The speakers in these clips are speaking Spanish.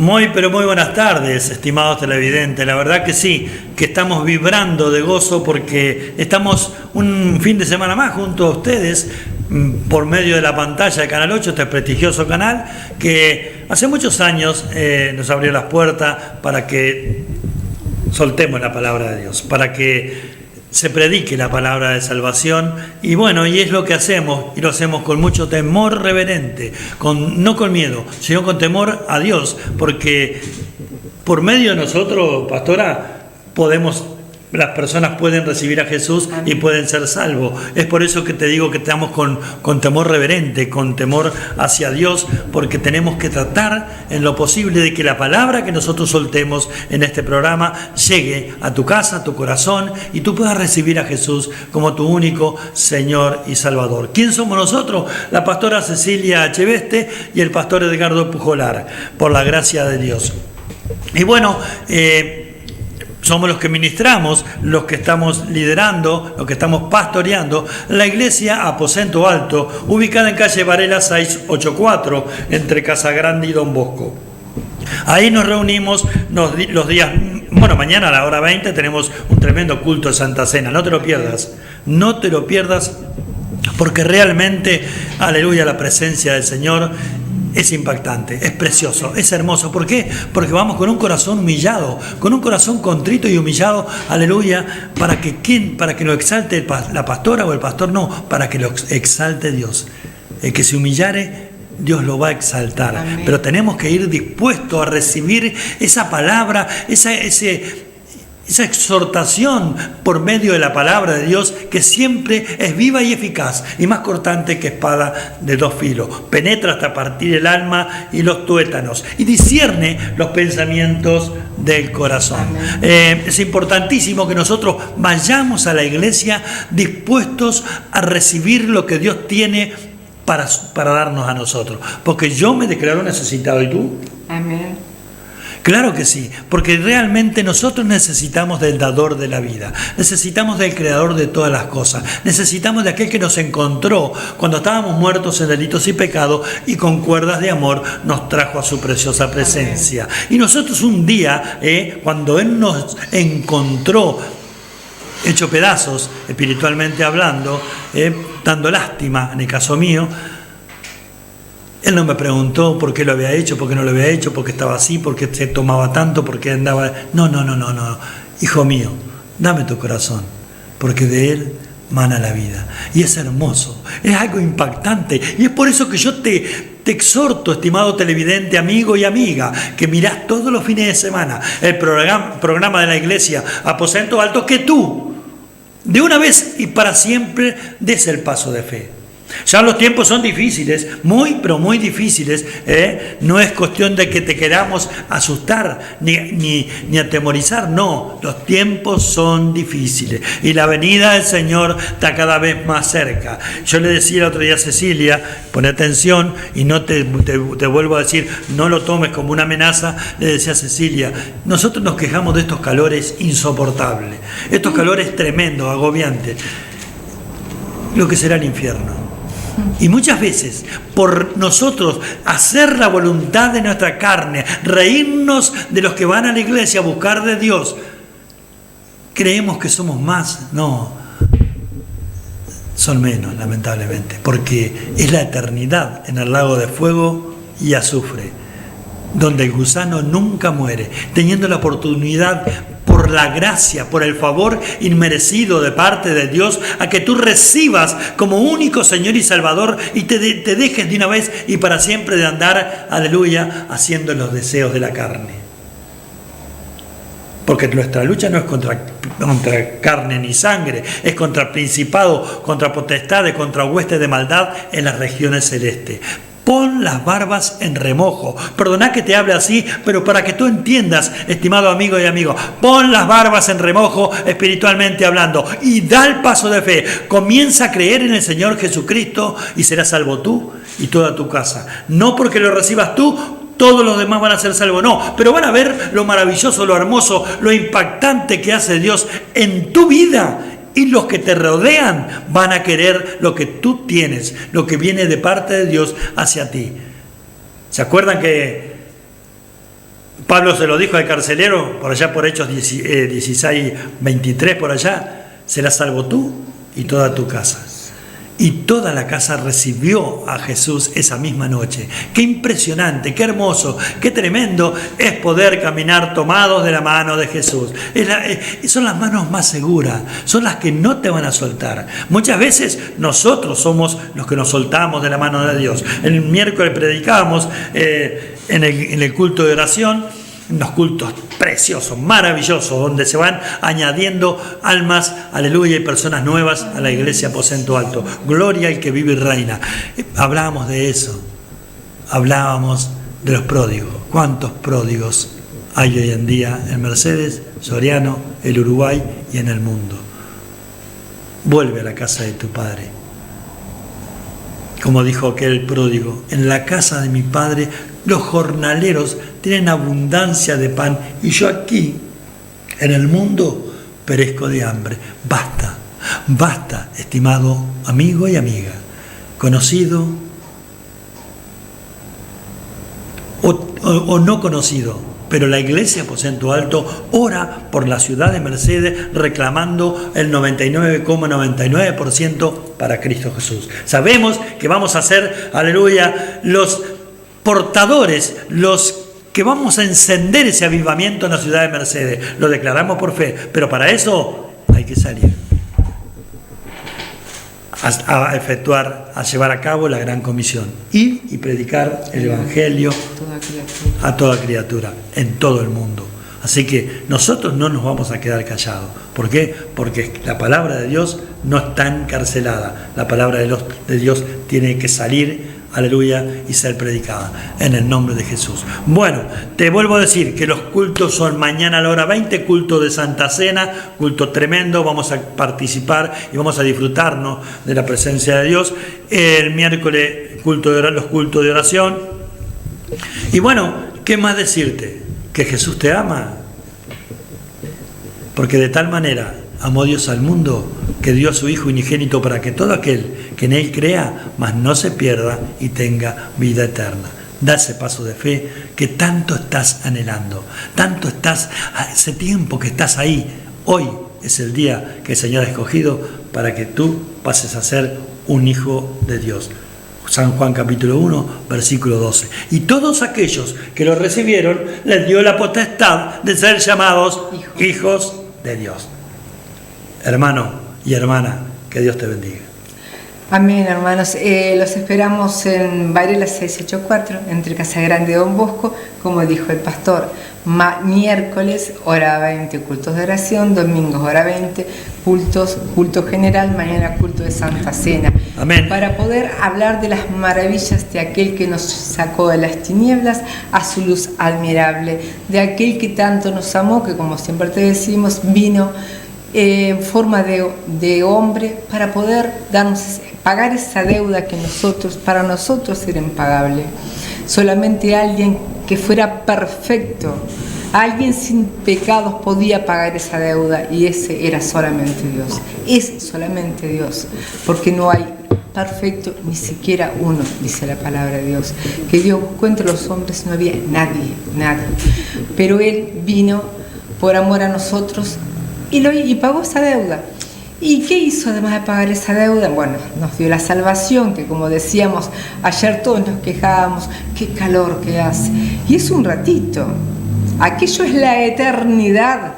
Muy, pero muy buenas tardes, estimados televidentes. La verdad que sí, que estamos vibrando de gozo porque estamos un fin de semana más junto a ustedes por medio de la pantalla de Canal 8, este prestigioso canal que hace muchos años nos abrió las puertas para que soltemos la palabra de Dios, para que se predique la palabra de salvación, y bueno, y es lo que hacemos, y lo hacemos con mucho temor reverente, no con miedo, sino con temor a Dios, porque por medio de nosotros, pastora, las personas pueden recibir a Jesús y pueden ser salvos. Es por eso que te digo que estamos con temor reverente, con temor hacia Dios, porque tenemos que tratar en lo posible de que la palabra que nosotros soltemos en este programa llegue a tu casa, a tu corazón, y tú puedas recibir a Jesús como tu único Señor y Salvador. ¿Quién somos nosotros? La pastora Cecilia Echeveste y el pastor Edgardo Pujolar, por la gracia de Dios. Y bueno, somos los que ministramos, los que estamos liderando, los que estamos pastoreando la iglesia Aposento Alto, ubicada en calle Varela 684, entre Casa Grande y Don Bosco. Ahí nos reunimos los días, mañana a la hora 20 tenemos un tremendo culto de Santa Cena, no te lo pierdas, porque realmente, aleluya, la presencia del Señor es impactante, es precioso, es hermoso. ¿Por qué? Porque vamos con un corazón humillado, con un corazón contrito y humillado, aleluya, para que lo exalte la pastora o el pastor, no, para que lo exalte Dios. El que se humillare, Dios lo va a exaltar. Amén. Pero tenemos que ir dispuestos a recibir esa palabra, esa exhortación por medio de la palabra de Dios, que siempre es viva y eficaz y más cortante que espada de dos filos. Penetra hasta partir el alma y los tuétanos y discierne los pensamientos del corazón. Es importantísimo que nosotros vayamos a la iglesia dispuestos a recibir lo que Dios tiene para darnos a nosotros. Porque yo me declaro necesitado, ¿y tú? Amén. Claro que sí, porque realmente nosotros necesitamos del dador de la vida, necesitamos del creador de todas las cosas, necesitamos de aquel que nos encontró cuando estábamos muertos en delitos y pecados y con cuerdas de amor nos trajo a su preciosa presencia. Y nosotros un día, cuando Él nos encontró hecho pedazos, espiritualmente hablando, dando lástima en el caso mío, Él no me preguntó por qué lo había hecho, por qué no lo había hecho, por qué estaba así, por qué se tomaba tanto, por qué andaba... No. Hijo mío, dame tu corazón, porque de él mana la vida. Y es hermoso, es algo impactante. Y es por eso que yo te exhorto, estimado televidente, amigo y amiga, que mirás todos los fines de semana el programa de la iglesia Aposento Alto, que tú, de una vez y para siempre, des el paso de fe. Ya los tiempos son difíciles, muy pero muy difíciles, no es cuestión de que te queramos asustar ni atemorizar, no, los tiempos son difíciles y la venida del Señor está cada vez más cerca. Yo le decía el otro día a Cecilia, pon atención y no te vuelvo a decir, no lo tomes como una amenaza, le decía a Cecilia, nosotros nos quejamos de estos calores insoportables, estos calores tremendos, agobiantes, lo que será el infierno. Y muchas veces, por nosotros hacer la voluntad de nuestra carne, reírnos de los que van a la iglesia a buscar de Dios, creemos que somos más. No, son menos, lamentablemente, porque es la eternidad en el lago de fuego y azufre, donde el gusano nunca muere, teniendo la oportunidad, por la gracia, por el favor inmerecido de parte de Dios, a que tú recibas como único Señor y Salvador y te dejes de una vez y para siempre de andar, aleluya, haciendo los deseos de la carne. Porque nuestra lucha no es contra carne ni sangre, es contra principados, contra potestades, contra huestes de maldad en las regiones celestes. Pon las barbas en remojo. Perdona que te hable así, pero para que tú entiendas, estimado amigo y amigo, pon las barbas en remojo espiritualmente hablando y da el paso de fe. Comienza a creer en el Señor Jesucristo y serás salvo tú y toda tu casa. No porque lo recibas tú, todos los demás van a ser salvos, no, pero van a ver lo maravilloso, lo hermoso, lo impactante que hace Dios en tu vida. Y los que te rodean van a querer lo que tú tienes, lo que viene de parte de Dios hacia ti. ¿Se acuerdan que Pablo se lo dijo al carcelero, por allá por Hechos 16, 23, por allá, serás salvo tú y toda tu casa. Y toda la casa recibió a Jesús esa misma noche. Qué impresionante, qué hermoso, qué tremendo es poder caminar tomados de la mano de Jesús. Son las manos más seguras, son las que no te van a soltar. Muchas veces nosotros somos los que nos soltamos de la mano de Dios. El miércoles predicábamos en el culto de oración, unos cultos preciosos, maravillosos, donde se van añadiendo almas, aleluya, y personas nuevas a la iglesia Aposento Alto. Gloria al que vive y reina. Hablábamos de eso, hablábamos de los pródigos. ¿Cuántos pródigos hay hoy en día en Mercedes, Soriano, el Uruguay y en el mundo? Vuelve a la casa de tu padre. Como dijo aquel pródigo, en la casa de mi padre los jornaleros tienen abundancia de pan y yo aquí, en el mundo, perezco de hambre. Basta, basta, estimado amigo y amiga, conocido o no conocido, pero la iglesia Aposento Alto ora por la ciudad de Mercedes reclamando el 99,99% para Cristo Jesús. Sabemos que vamos a ser, aleluya, los portadores, los que vamos a encender ese avivamiento en la ciudad de Mercedes. Lo declaramos por fe, pero para eso hay que salir a efectuar, a llevar a cabo la gran comisión, ir y predicar el evangelio a toda criatura en todo el mundo. Así que nosotros no nos vamos a quedar callados. ¿Por qué? Porque la palabra de Dios no está encarcelada. La palabra de Dios tiene que salir, aleluya, y ser predicada en el nombre de Jesús. Bueno, te vuelvo a decir que los cultos son mañana a la hora 20, culto de Santa Cena, culto tremendo, vamos a participar y vamos a disfrutarnos de la presencia de Dios. El miércoles los cultos de oración. Y bueno, ¿qué más decirte? Que Jesús te ama, porque de tal manera amó Dios al mundo que dio a su Hijo unigénito para que todo aquel que en Él crea, mas no se pierda y tenga vida eterna. Da ese paso de fe que tanto estás anhelando, tanto estás, hace tiempo que estás ahí. Hoy es el día que el Señor ha escogido para que tú pases a ser un hijo de Dios. San Juan capítulo 1, versículo 12. Y todos aquellos que lo recibieron, les dio la potestad de ser llamados hijos de Dios. Hermano y hermana, que Dios te bendiga. Amén, hermanos. Los esperamos en Varela 684, entre Casa Grande y Don Bosco, como dijo el pastor. Miércoles, hora 20, cultos de oración. Domingos, hora 20, culto general. Mañana, culto de Santa Cena. Amén. Para poder hablar de las maravillas de aquel que nos sacó de las tinieblas a su luz admirable. De aquel que tanto nos amó, que como siempre te decimos, vino en forma de hombre para poder pagar esa deuda que para nosotros era impagable. Solamente alguien que fuera perfecto, alguien sin pecados podía pagar esa deuda, y ese era solamente Dios. Es solamente Dios, porque no hay perfecto ni siquiera uno, dice la palabra de Dios. Que Dios buscó entre los hombres, no había nadie. Pero Él vino por amor a nosotros y pagó esa deuda. ¿Y qué hizo además de pagar esa deuda? Bueno, nos dio la salvación, que como decíamos ayer todos nos quejábamos, qué calor que hace. Y es un ratito. Aquello es la eternidad.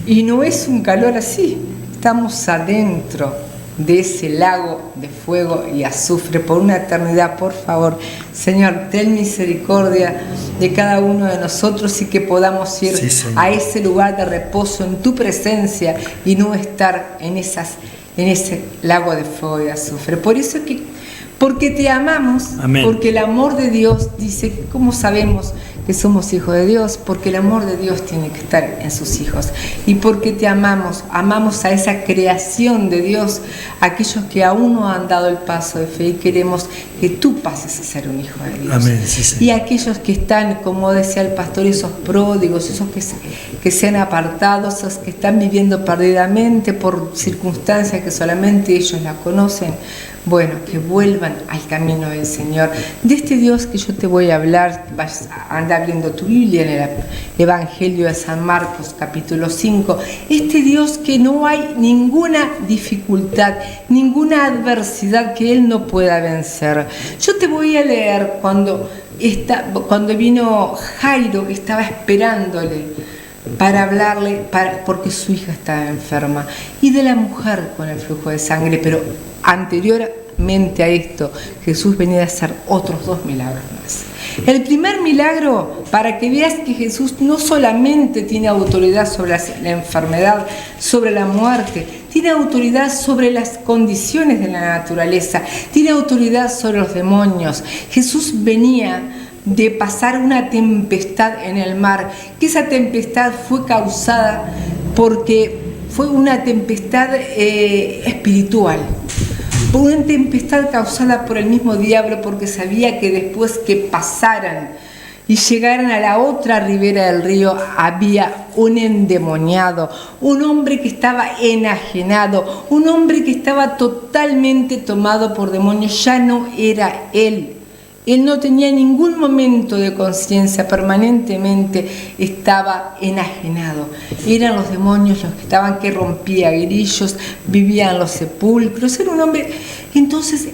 Y no es un calor así. Estamos adentro de ese lago de fuego y azufre por una eternidad. Por favor, Señor, ten misericordia de cada uno de nosotros y que podamos ir a ese lugar de reposo en tu presencia y no estar en ese lago de fuego y azufre. Por eso porque te amamos. Amén. Porque el amor de Dios, dice, ¿cómo sabemos que somos hijos de Dios? Porque el amor de Dios tiene que estar en sus hijos. Y porque te amamos a esa creación de Dios, aquellos que aún no han dado el paso de fe, y queremos que tú pases a ser un hijo de Dios. Amén, sí. Y aquellos que están, como decía el pastor, esos pródigos, esos que se han apartado, esos que están viviendo perdidamente por circunstancias que solamente ellos la conocen. Bueno, que vuelvan al camino del Señor. De este Dios que yo te voy a hablar, vas a andar abriendo tu Biblia en el Evangelio de San Marcos, capítulo 5. Este Dios que no hay ninguna dificultad, ninguna adversidad que Él no pueda vencer. Yo te voy a leer cuando vino Jairo, que estaba esperándole para hablarle, porque su hija estaba enferma, y de la mujer con el flujo de sangre. Pero anteriormente a esto, Jesús venía a hacer otros 2 milagros más. El primer milagro, para que veas que Jesús no solamente tiene autoridad sobre la enfermedad, sobre la muerte, tiene autoridad sobre las condiciones de la naturaleza, tiene autoridad sobre los demonios. Jesús venía de pasar una tempestad en el mar, que esa tempestad fue causada porque fue una tempestad espiritual, una tempestad causada por el mismo diablo, porque sabía que después que pasaran y llegaran a la otra ribera del río había un endemoniado, un hombre que estaba enajenado, un hombre que estaba totalmente tomado por demonios. Ya no era él. Él no tenía ningún momento de conciencia, permanentemente estaba enajenado. Eran los demonios los que estaban, que rompía grillos, vivían en los sepulcros. Era un hombre. Entonces,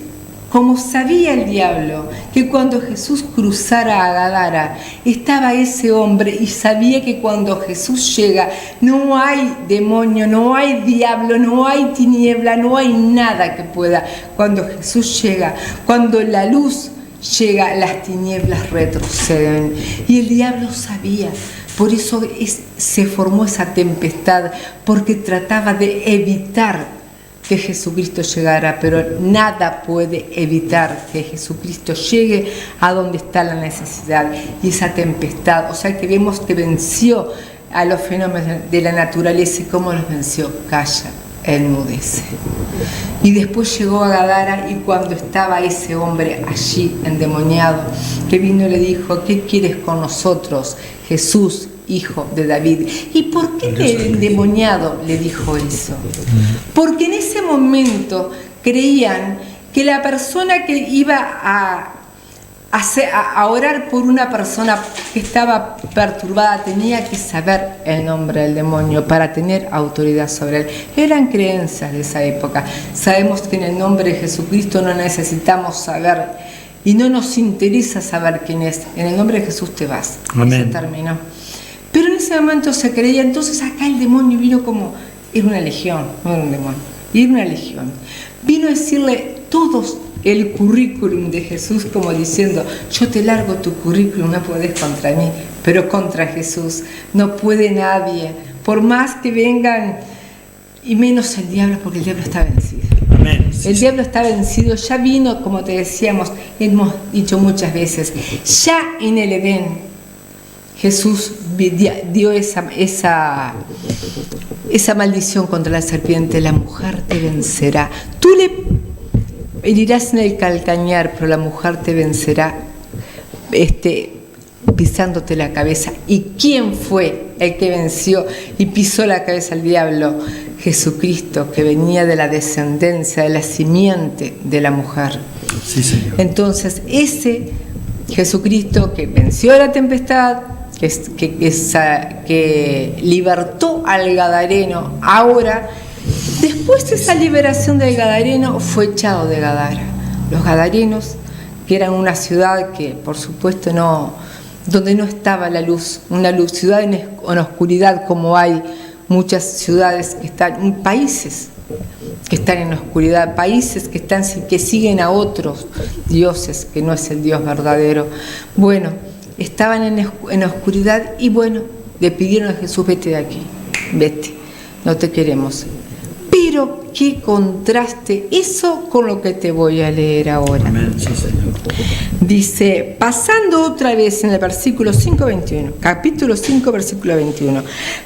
como sabía el diablo que cuando Jesús cruzara a Gadara estaba ese hombre, y sabía que cuando Jesús llega no hay demonio, no hay diablo, no hay tiniebla, no hay nada que pueda. Cuando Jesús llega, cuando la luz llega, las tinieblas retroceden. Y el diablo sabía, por eso se formó esa tempestad, porque trataba de evitar que Jesucristo llegara, pero nada puede evitar que Jesucristo llegue a donde está la necesidad. Y esa tempestad, o sea que vemos que venció a los fenómenos de la naturaleza. ¿Y cómo los venció? Calla, enmudece. Y después llegó a Gadara, y cuando estaba ese hombre allí endemoniado, que vino y le dijo: ¿qué quieres con nosotros, Jesús, hijo de David? ¿Y por qué el endemoniado le dijo eso? Porque en ese momento creían que la persona que iba a orar por una persona que estaba perturbada tenía que saber el nombre del demonio para tener autoridad sobre él. Eran creencias de esa época. Sabemos que en el nombre de Jesucristo no necesitamos saber, y no nos interesa saber quién es. En el nombre de Jesús te vas. Amén. Se terminó. Pero en ese momento se creía. Entonces acá el demonio vino como, era una legión, no era un demonio, era una legión. Vino a decirle todos el currículum de Jesús, como diciendo: yo te largo tu currículum, no podés contra mí, pero contra Jesús no puede nadie, por más que vengan, y menos el diablo, porque el diablo está vencido. Amén. El diablo está vencido, ya vino, como te decíamos, hemos dicho muchas veces, ya en el Edén Jesús dio esa maldición contra la serpiente: la mujer te vencerá. Tú le herirás en el calcañar, pero la mujer te vencerá pisándote la cabeza. ¿Y quién fue el que venció y pisó la cabeza al diablo? Jesucristo, que venía de la descendencia, de la simiente de la mujer. Sí, Señor. Entonces, ese Jesucristo que venció la tempestad, que libertó al gadareno, ahora, después de esa liberación del gadareno, fue echado de Gadara. Los gadarenos, que eran una ciudad que, por supuesto, donde no estaba la luz, ciudad en oscuridad, como hay muchas ciudades que están, países que están en oscuridad, países que siguen a otros dioses, que no es el Dios verdadero. Bueno, estaban en oscuridad, y bueno, le pidieron a Jesús: vete de aquí, vete, no te queremos. Pero qué contraste eso con lo que te voy a leer ahora. Amén, sí, Señor. Dice, pasando otra vez en el versículo 5:21, capítulo 5, versículo 21,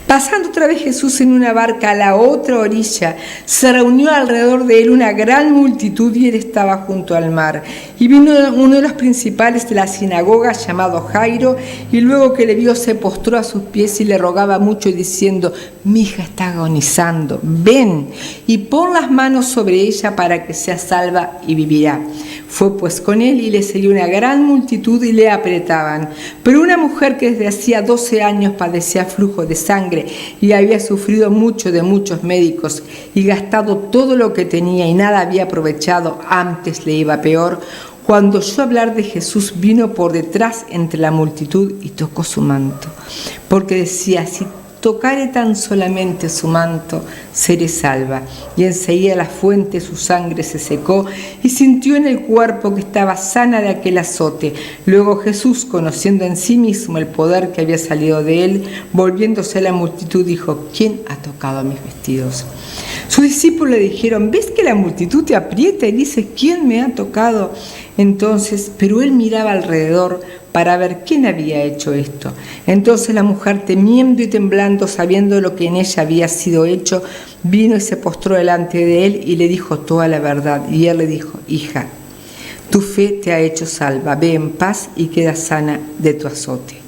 pasando otra vez Jesús en una barca a la otra orilla, se reunió alrededor de él una gran multitud y él estaba junto al mar. Y vino uno de los principales de la sinagoga llamado Jairo, y luego que le vio se postró a sus pies y le rogaba mucho diciendo, mi hija está agonizando, ven y pon las manos sobre ella para que sea salva y vivirá. Fue pues con él y le seguía una gran multitud y le apretaban. Pero una mujer que desde hacía 12 años padecía flujo de sangre y había sufrido mucho de muchos médicos y gastado todo lo que tenía y nada había aprovechado, antes le iba peor, cuando oyó hablar de Jesús vino por detrás entre la multitud y tocó su manto, porque decía, si tocare tan solamente su manto, seré salva. Y enseguida la fuente de su sangre se secó y sintió en el cuerpo que estaba sana de aquel azote. Luego Jesús, conociendo en sí mismo el poder que había salido de él, volviéndose a la multitud, dijo, ¿quién ha tocado mis vestidos? Sus discípulos le dijeron, ¿ves que la multitud te aprieta y dices, ¿quién me ha tocado? Entonces, pero él miraba alrededor para ver quién había hecho esto. Entonces la mujer, temiendo y temblando, sabiendo lo que en ella había sido hecho, vino y se postró delante de él y le dijo toda la verdad. Y él le dijo, hija, tu fe te ha hecho salva, ve en paz y queda sana de tu azote.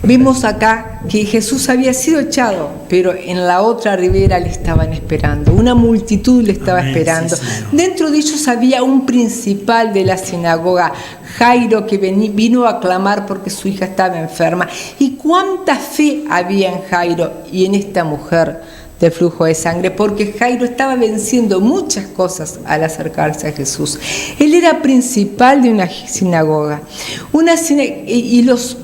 Vemos acá que Jesús había sido echado, pero en la otra ribera le estaban esperando. Una multitud le estaba esperando. Sí, dentro de ellos había un principal de la sinagoga, Jairo, que vino a clamar porque su hija estaba enferma. ¿Y cuánta fe había en Jairo y en esta mujer de flujo de sangre? Porque Jairo estaba venciendo muchas cosas al acercarse a Jesús. Él era principal de una sinagoga. Y los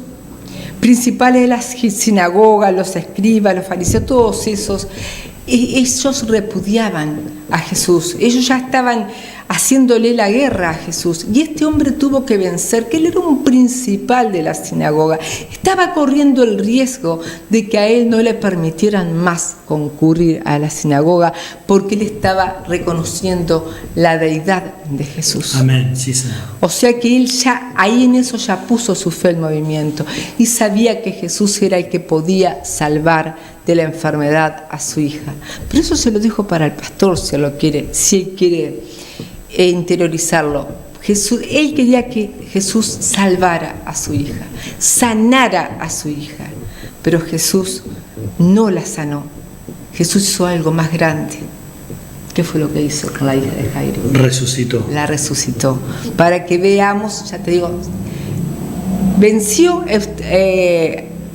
principales de la sinagoga, los escribas, los fariseos, todos esos, ellos repudiaban a Jesús. Ellos ya estaban haciéndole la guerra a Jesús. Y este hombre tuvo que vencer, que él era un principal de la sinagoga. Estaba corriendo el riesgo de que a él no le permitieran más concurrir a la sinagoga, porque él estaba reconociendo la deidad de Jesús. Amén, sí, Señor. O sea que él ya, ahí en eso ya puso su fe en movimiento y sabía que Jesús era el que podía salvar de la enfermedad a su hija. Pero eso se lo dijo para el pastor, si él quiere interiorizarlo. Él quería que Jesús salvara a su hija, sanara a su hija, pero Jesús no la sanó. Jesús hizo algo más grande. ¿Qué fue lo que hizo con la hija de Jairo? Resucitó. La resucitó. Para que veamos, ya te digo, venció,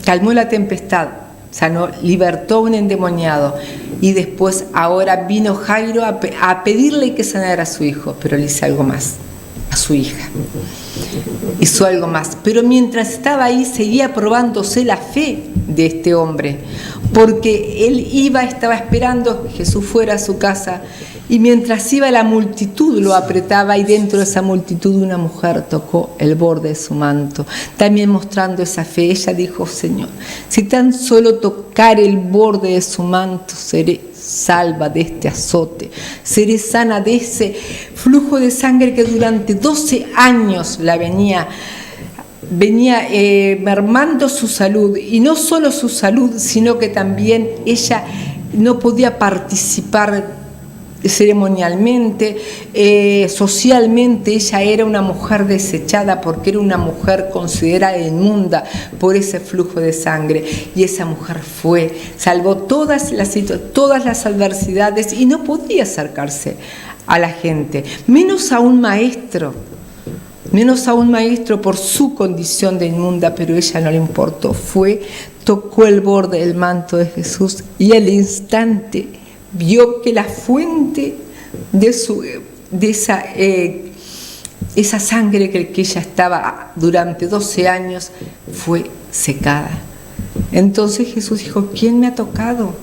calmó la tempestad, sanó, libertó a un endemoniado. Y después, ahora vino Jairo a pedirle que sanara a su hijo, pero le hizo algo más, a su hija. Hizo algo más. Pero mientras estaba ahí, seguía probándose la fe de este hombre, porque él estaba esperando que Jesús fuera a su casa, y mientras iba la multitud lo apretaba, y dentro de esa multitud una mujer tocó el borde de su manto, también mostrando esa fe. Ella dijo, Señor, si tan solo tocar el borde de su manto, seré salva de este azote, seré sana de ese flujo de sangre que durante 12 años la venía mermando su salud, y no solo su salud, sino que también ella no podía participar ceremonialmente, socialmente. Ella era una mujer desechada porque era una mujer considerada inmunda por ese flujo de sangre, y esa mujer salvó todas las adversidades y no podía acercarse a la gente, menos a un maestro por su condición de inmunda, pero ella no le importó, tocó el borde del manto de Jesús, y al instante vio que la fuente de esa sangre que ella estaba durante 12 años fue secada. Entonces Jesús dijo, ¿quién me ha tocado?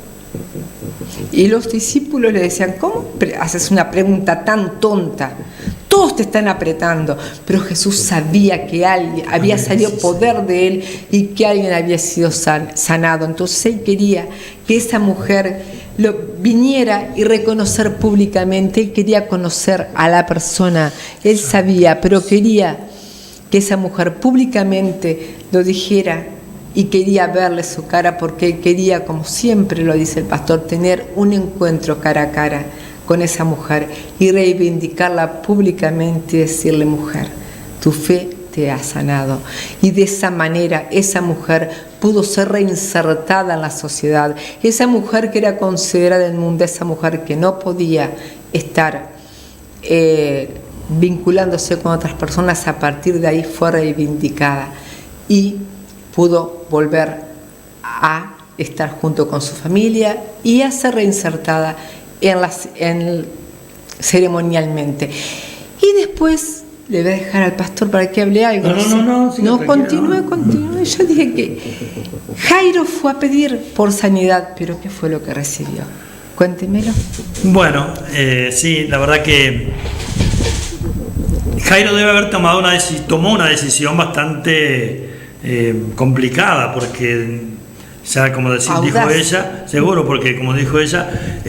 Y los discípulos le decían, ¿cómo haces una pregunta tan tonta? todos te están apretando, pero Jesús sabía que alguien había salido poder de él y que alguien había sido sanado. Entonces él quería que esa mujer viniera y reconocer públicamente. Él quería conocer a la persona, él sabía, pero quería que esa mujer públicamente lo dijera y quería verle su cara, porque él quería, como siempre lo dice el pastor, tener un encuentro cara a cara con esa mujer y reivindicarla públicamente y decirle: mujer, tu fe te ha sanado. Y de esa manera esa mujer pudo ser reinsertada en la sociedad. Esa mujer que era considerada en el mundo, esa mujer que no podía estar vinculándose con otras personas, a partir de ahí fue reivindicada y pudo volver a estar junto con su familia y a ser reinsertada ceremonialmente. Y después le voy a dejar al pastor para que hable algo. No, continúe. Yo dije que Jairo fue a pedir por sanidad, pero ¿qué fue lo que recibió? Cuéntemelo. Bueno, sí, la verdad que Jairo debe haber tomó una decisión bastante complicada, porque ya como dijo ella, seguro, porque como dijo ella,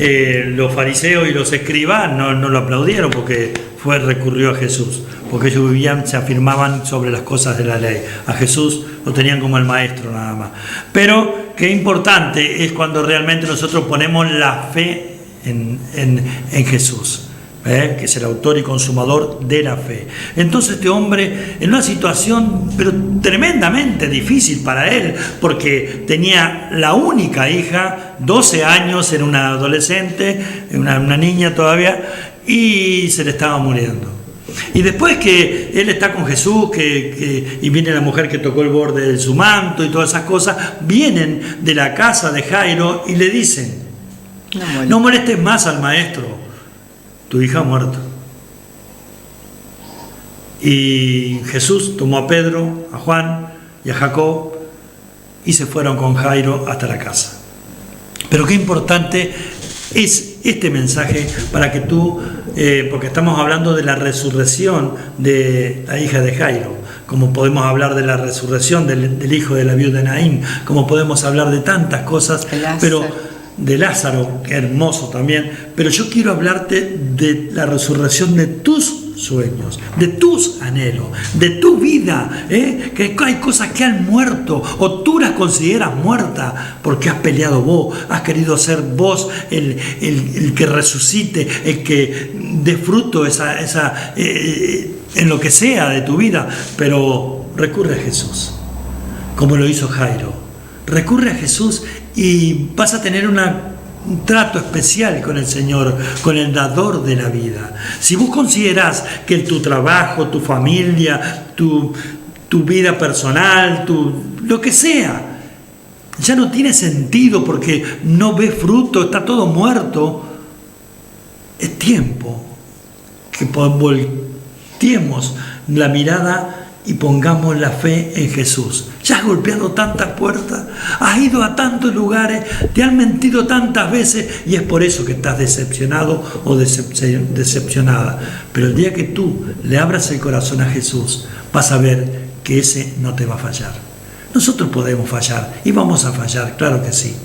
los fariseos y los escribas no lo aplaudieron, porque recurrió a Jesús, porque ellos se afirmaban sobre las cosas de la ley. A Jesús lo tenían como el maestro nada más. Pero qué importante es cuando realmente nosotros ponemos la fe en Jesús, que es el autor y consumador de la fe. Entonces este hombre, en una situación pero tremendamente difícil para él, porque tenía la única hija, 12 años, era una adolescente, una niña todavía, y se le estaba muriendo. Y después que él está con Jesús, y viene la mujer que tocó el borde de su manto y todas esas cosas, vienen de la casa de Jairo y le dicen: no molestes más al maestro, tu hija ha muerto. Y Jesús tomó a Pedro, a Juan y a Jacob y se fueron con Jairo hasta la casa. Pero qué importante es este mensaje para que tú, porque estamos hablando de la resurrección de la hija de Jairo, como podemos hablar de la resurrección del hijo de la viuda de Naín, como podemos hablar de tantas cosas, pero de Lázaro, que hermoso también, pero yo quiero hablarte de la resurrección de tus sueños, de tus anhelos, de tu vida, que hay cosas que han muerto o tú las consideras muertas porque has peleado vos, has querido ser vos el que resucite, el que dé fruto en lo que sea de tu vida, pero recurre a Jesús, como lo hizo Jairo. Recurre a Jesús y vas a tener un trato especial con el Señor, con el dador de la vida. Si vos considerás que tu trabajo, tu familia, tu vida personal, lo que sea, ya no tiene sentido porque no ves fruto, está todo muerto, es tiempo que volteemos la mirada y pongamos la fe en Jesús. Ya has golpeado tantas puertas, has ido a tantos lugares, te han mentido tantas veces y es por eso que estás decepcionado o decepcionada. Pero el día que tú le abras el corazón a Jesús, vas a ver que ese no te va a fallar. Nosotros podemos fallar y vamos a fallar, claro que sí.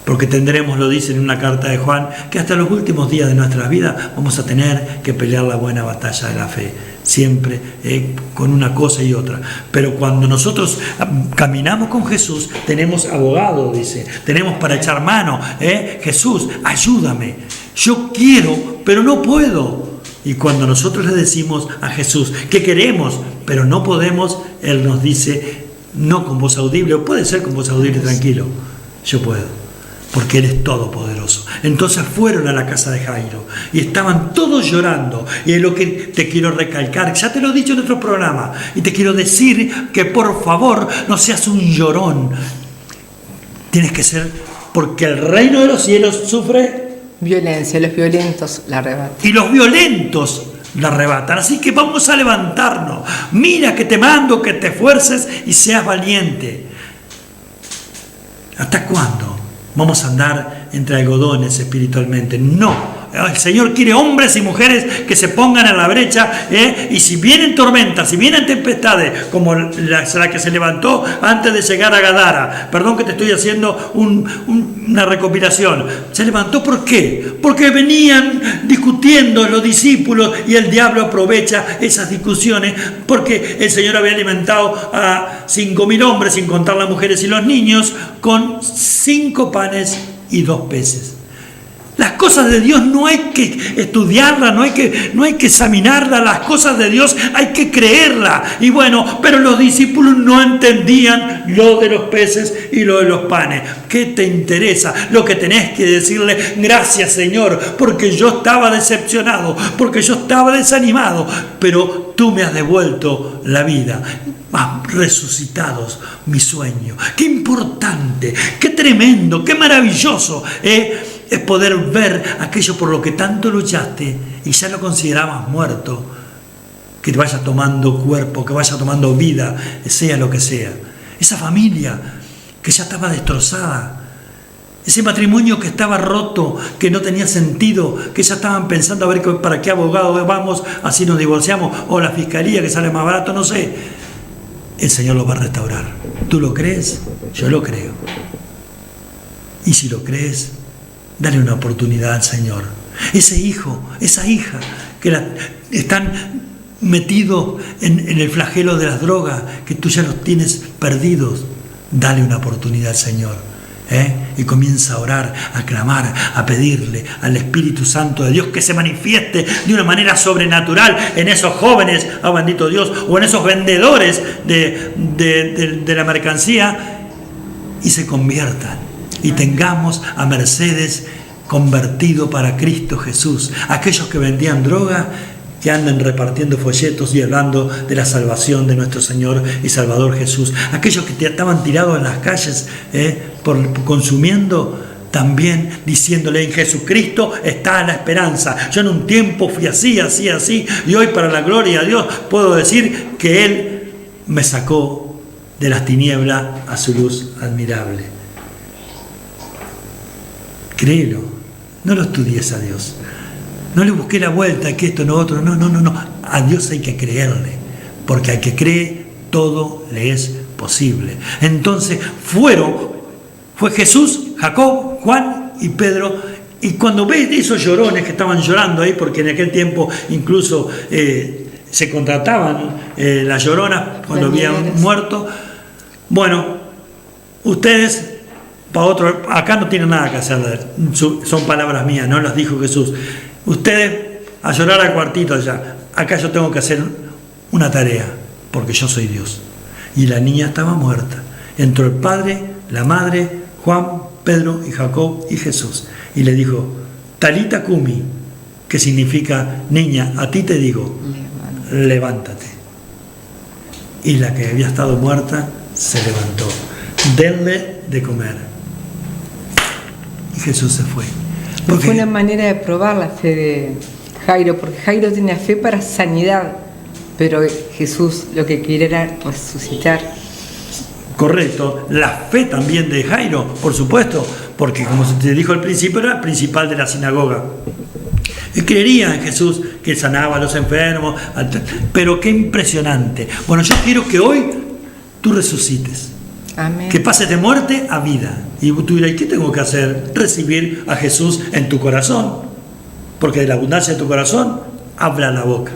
Porque tendremos, lo dice en una carta de Juan, que hasta los últimos días de nuestras vidas vamos a tener que pelear la buena batalla de la fe. Siempre con una cosa y otra. Pero cuando nosotros caminamos con Jesús, tenemos abogado, dice, tenemos para echar mano. Jesús, ayúdame. Yo quiero, pero no puedo. Y cuando nosotros le decimos a Jesús que queremos, pero no podemos, Él nos dice, no con voz audible, o puede ser con voz audible, tranquilo, yo puedo. Porque Él es todopoderoso. Entonces fueron a la casa de Jairo y estaban todos llorando. Y es lo que te quiero recalcar, ya te lo he dicho en otro programa, y te quiero decir que por favor no seas un llorón. Tienes que ser, porque el reino de los cielos sufre violencia, los violentos la arrebatan. Y los violentos la arrebatan. Así que vamos a levantarnos. Mira que te mando que te esfuerces y seas valiente. ¿Hasta cuándo vamos a andar entre algodones espiritualmente? No, El Señor quiere hombres y mujeres que se pongan en la brecha, y si vienen tormentas, si vienen tempestades, como la que se levantó antes de llegar a Gadara, perdón que te estoy haciendo una recopilación, se levantó ¿por qué? Porque venían discutiendo los discípulos y el diablo aprovecha esas discusiones porque el Señor había alimentado a 5.000 hombres, sin contar las mujeres y los niños, con 5 panes y 2 peces. Las cosas de Dios no hay que estudiarlas, no hay que examinarlas, las cosas de Dios hay que creerlas. Y bueno, pero los discípulos no entendían lo de los peces y lo de los panes. ¿Qué te interesa? Lo que tenés que decirle, gracias Señor, porque yo estaba decepcionado, porque yo estaba desanimado, pero tú me has devuelto la vida. Resucitados mi sueño. Qué importante, qué tremendo, qué maravilloso es poder ver aquello por lo que tanto luchaste y ya lo considerabas muerto, que te vaya tomando cuerpo, que vaya tomando vida, sea lo que sea. Esa familia que ya estaba destrozada, ese matrimonio que estaba roto, que no tenía sentido, que ya estaban pensando a ver para qué abogado vamos, así nos divorciamos, o la fiscalía que sale más barato, no sé. El Señor lo va a restaurar. ¿Tú lo crees? Yo lo creo. Y si lo crees, dale una oportunidad al Señor. Ese hijo, esa hija que están metidos en el flagelo de las drogas, que tú ya los tienes perdidos, dale una oportunidad al Señor. Y comienza a orar, a clamar, a pedirle al Espíritu Santo de Dios que se manifieste de una manera sobrenatural en esos jóvenes, bendito Dios, o en esos vendedores de la mercancía, y se conviertan y tengamos a Mercedes convertido para Cristo Jesús. Aquellos que vendían droga, que andan repartiendo folletos y hablando de la salvación de nuestro Señor y Salvador Jesús. Aquellos que estaban tirados en las calles consumiendo, también diciéndole, en Jesucristo está la esperanza. Yo en un tiempo fui así, y hoy para la gloria de Dios puedo decir que Él me sacó de las tinieblas a su luz admirable. Créelo, no lo estudies a Dios. No le busqué la vuelta, que esto, no otro. No. A Dios hay que creerle, porque al que cree, todo le es posible. Entonces fue Jesús, Jacob, Juan y Pedro. Y cuando ves esos llorones que estaban llorando ahí, porque en aquel tiempo incluso se contrataban las lloronas cuando habían muerto. Bueno, ustedes, acá no tienen nada que hacer, son palabras mías, no las dijo Jesús. Ustedes a llorar al cuartito allá. Acá yo tengo que hacer una tarea, porque yo soy Dios. Y la niña estaba muerta. Entró el padre, la madre, Juan, Pedro y Jacob y Jesús. Y le dijo, Talita Kumi, que significa, niña, a ti te digo, levántate. Y la que había estado muerta se levantó. Denle de comer. Y Jesús se fue. Porque fue una manera de probar la fe de Jairo, porque Jairo tenía fe para sanidad, pero Jesús lo que quería era resucitar. Correcto, la fe también de Jairo, por supuesto, porque como se te dijo al principio, era el principal de la sinagoga. Y creería en Jesús que sanaba a los enfermos, pero qué impresionante. Bueno, yo quiero que hoy tú resucites. Amén. Que pases de muerte a vida. Y tú dirás, ¿qué tengo que hacer? Recibir a Jesús en tu corazón. Porque de la abundancia de tu corazón habla la boca.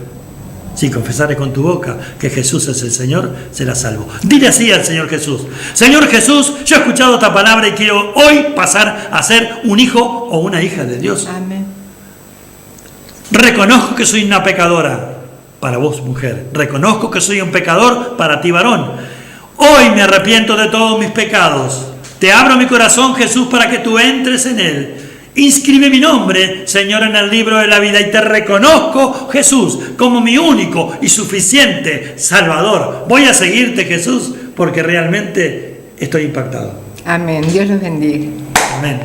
Si confesares con tu boca que Jesús es el Señor, serás salvo. Dile así al Señor Jesús: Señor Jesús, yo he escuchado esta palabra y quiero hoy pasar a ser un hijo o una hija de Dios. Amén. Reconozco que soy una pecadora para vos, mujer. Reconozco que soy un pecador para ti, varón. Hoy me arrepiento de todos mis pecados. Te abro mi corazón, Jesús, para que tú entres en él. Inscribe mi nombre, Señor, en el libro de la vida y te reconozco, Jesús, como mi único y suficiente Salvador. Voy a seguirte, Jesús, porque realmente estoy impactado. Amén. Dios los bendiga. Amén.